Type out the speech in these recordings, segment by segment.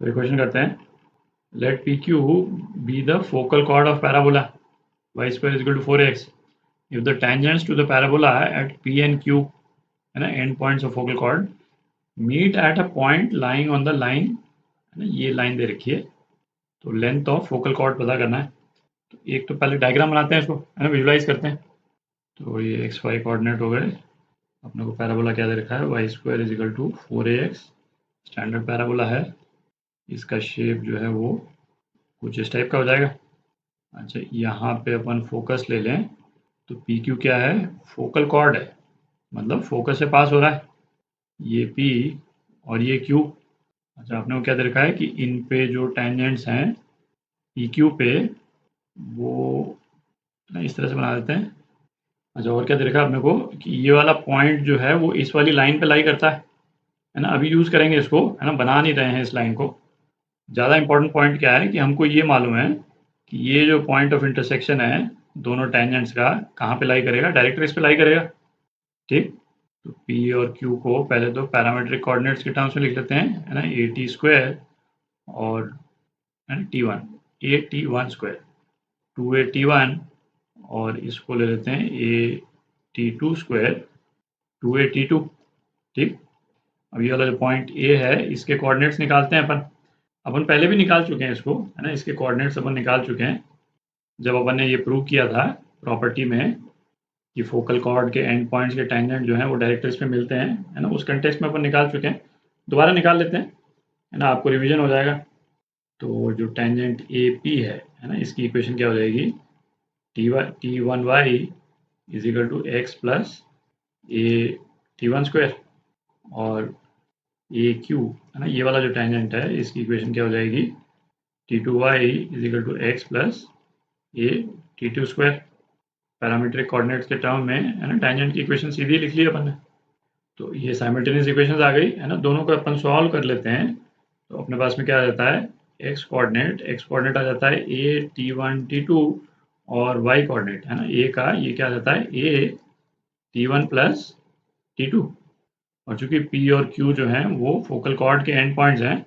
तो इक्वेशन करते हैं, let P Q be the focal chord of parabola y square is equal to 4x if the tangents to the parabola at p and q, है ना, end points of focal chord meet at a point lying on the line, है ना, ये line दे रखी है, तो length of focal cord पता करना है। तो एक तो पहले डायग्राम बनाते हैं इसको, है ना, विजुलाइज करते हैं। तो ये एक्स वाई कोऑर्डिनेट हो गए, अपने को पैराबोला क्या दे रखा है, Y square is equal to 4ax, standard parabola है, इसका शेप जो है वो कुछ इस टाइप का हो जाएगा। अच्छा, यहाँ पे अपन फोकस ले लें, तो पी क्यू क्या है, फोकल कॉर्ड है, मतलब फोकस से पास हो रहा है, ये पी और ये क्यू। अच्छा, आपने को क्या दे रखा है कि इन पे जो टेंजेंट्स हैं पी क्यू पे, वो ना इस तरह से बना देते हैं। अच्छा, और क्या दे रखा है अपने को कि ये वाला पॉइंट जो है वो इस वाली लाइन पे लाई करता है ना। अभी यूज़ करेंगे इसको, है ना, बना नहीं रहे हैं इस लाइन को। ज़्यादा इंपॉर्टेंट पॉइंट क्या है कि हमको ये मालूम है कि ये जो पॉइंट ऑफ इंटरसेक्शन है दोनों टेंजेंट्स का, कहाँ पे लाई करेगा, डायरेक्टली इस पे लाई करेगा। ठीक, तो पी और क्यू को पहले तो पैरामीट्रिक कोऑर्डिनेट्स के टर्म्स में लिख लेते हैं, है ना, ए टी स्क्वायर और T one, A T one square, 2a t1, और इसको ले लेते हैं a t2 square 2a t2। ठीक, अब ये वाला जो पॉइंट ए है इसके कोऑर्डिनेट्स निकालते हैं अपन। अपन पहले भी निकाल चुके हैं इसको, है ना, इसके कोऑर्डिनेट्स अपन निकाल चुके हैं जब अपन ने ये प्रूव किया था प्रॉपर्टी में कि फोकल कॉर्ड के एंड पॉइंट्स के टेंजेंट जो हैं वो डायरेक्टरीज पे मिलते हैं, है ना, उस कंटेक्स्ट में अपन निकाल चुके हैं। दोबारा निकाल लेते हैं, है ना, आपको रिवीजन हो जाएगा। तो जो टेंजेंट ए पी है ना, इसकी इक्वेशन क्या हो जाएगी, t1y is equal to X plus A t1 square, और ए क्यू, है ना, ये वाला जो टेंजेंट है इसकी इक्वेशन क्या हो जाएगी, t2y is equal to X plus A t2 square. Parametric coordinates के टर्म में, है ना, टेंजेंट की इक्वेशन सीधी लिख ली अपन ने। तो ये साइमल्टेनियस इक्वेशंस आ गई, है ना, दोनों को अपन सॉल्व कर लेते हैं। तो अपने पास में क्या आ जाता है, एक्स कोऑर्डिनेट आ जाता है ए t1 t2, और वाई कोऑर्डिनेट, है ना, ए का ये क्या आ जाता है, ए t1 प्लस t2। और चूंकि पी और क्यू जो है वो फोकल कॉर्ड के एंड पॉइंट्स हैं,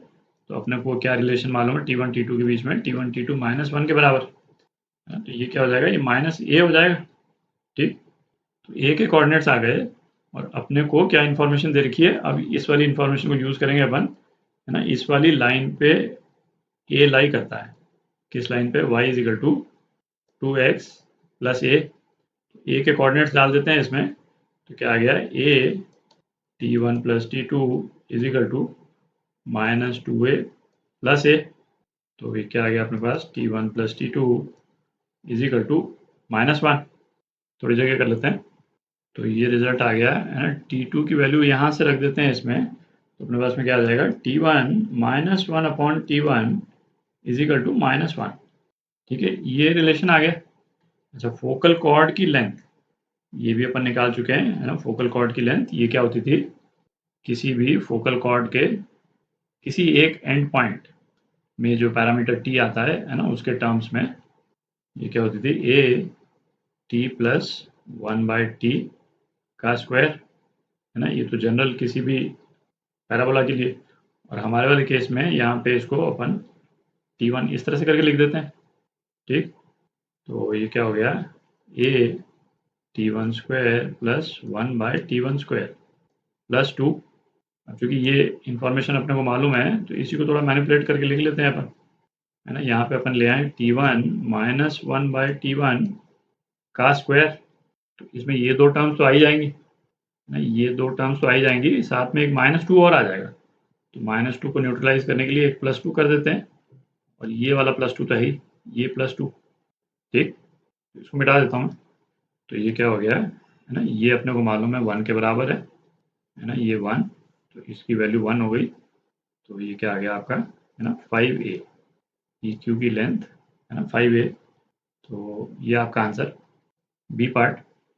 तो अपने को क्या रिलेशन मालूम है t1 t2 के बीच में, t1 t2 -1 के बराबर, है ना, तो ये क्या हो जाएगा, ये माइनस ए हो जाएगा। ठीक, तो ए के कोऑर्डिनेट्स आ गए, और अपने को क्या इन्फॉर्मेशन दे रखी है, अब इस वाली इन्फॉर्मेशन को यूज़ करेंगे अपन, है ना, इस वाली लाइन पे ए लाई करता है, किस लाइन पे, y is equal to 2x plus a के कोऑर्डिनेट्स डाल देते हैं इसमें, तो क्या आ गया, a t1 plus t2 is equal to -2a plus a. तो ये क्या आ गया अपने पास, t1 plus t2 is equal to -1। थोड़ी जगह कर लेते हैं, तो ये रिजल्ट आ गया, है ना। t2 की वैल्यू यहाँ से रख देते हैं इसमें, तो अपने पास में क्या आ जाएगा, t1 -1 upon t1 is equal to -1। ठीक है, ये रिलेशन आ गया। अच्छा, फोकल कॉर्ड की लेंथ ये भी अपन निकाल चुके हैं, है ना। फोकल कॉर्ड की लेंथ ये क्या होती थी, किसी भी फोकल कॉर्ड के किसी एक एंड पॉइंट में जो पैरामीटर टी आता है ना, उसके टर्म्स में ये क्या होती थी, ए टी प्लस 1/t का स्क्वायर, है ना। ये तो जनरल किसी भी पैराबोला के लिए, और हमारे वाले केस में यहाँ पे इसको अपन t1 इस तरह से करके लिख देते हैं। ठीक, तो ये क्या हो गया, a t1 square plus 1/t1 square plus 2। अब चूंकि ये इंफॉर्मेशन अपने को मालूम है, तो इसी को थोड़ा मैनिपुलेट करके लिख लेते हैं अपन, है ना। यहाँ पे अपन ले आए t1 -1/t1 का स्क्वायर, तो इसमें ये दो टर्म्स तो आ ही जाएंगी, ना, ये दो टर्म्स तो आ ही जाएंगी, साथ में एक -2 और आ जाएगा। तो -2 को न्यूट्रलाइज करने के लिए एक +2 कर देते हैं, और ये वाला +2 तो है ही, ये +2। ठीक, तो इसको मिटा देता हूँ। तो ये क्या हो गया, है ना, ये अपने को मालूम है 1 के बराबर है ना, ये 1, तो इसकी वैल्यू 1 हो गई। तो ये क्या आ गया आपका, है ना, 5a, ई क्यू की लेंथ, है ना, 5a। तो ये आपका आंसर बी पार्ट